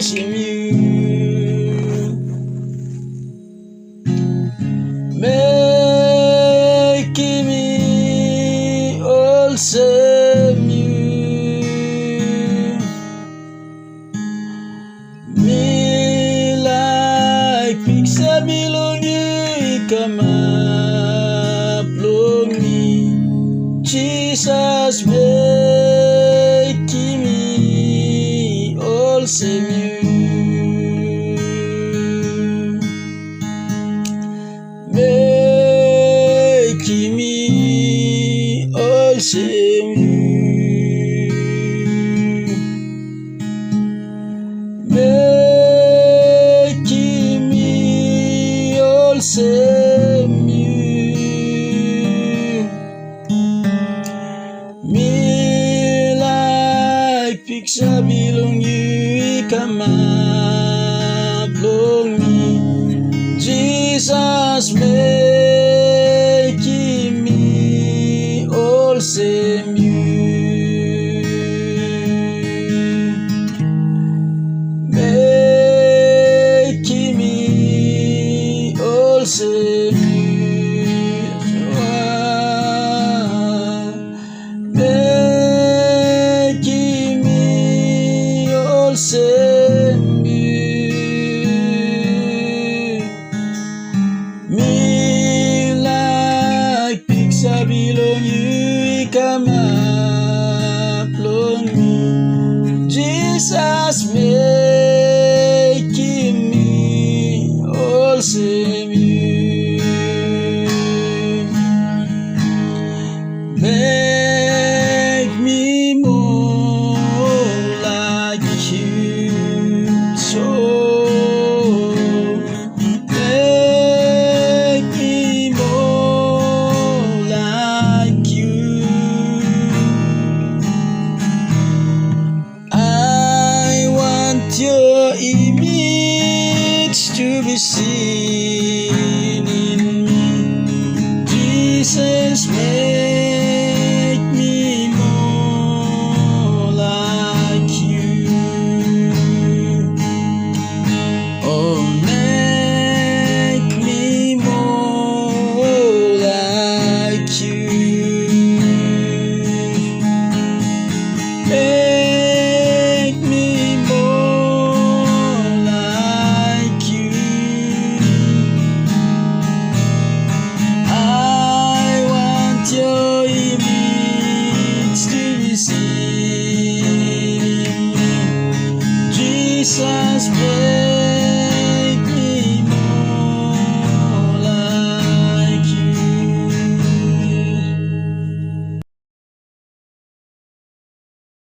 worship you. Make me all same you. Me like pizza belong you, come up, me. Jesus, make me all same you. Make me all same you. Make me all same you. Me like picture belong you, come up, me. Jesus, make me all same you. Make me all same you. Make me all same you. Me like pizza belong you, come up, me. Jesus, make me all same you. Make me more like you, so make me more like you. I want your image to be seen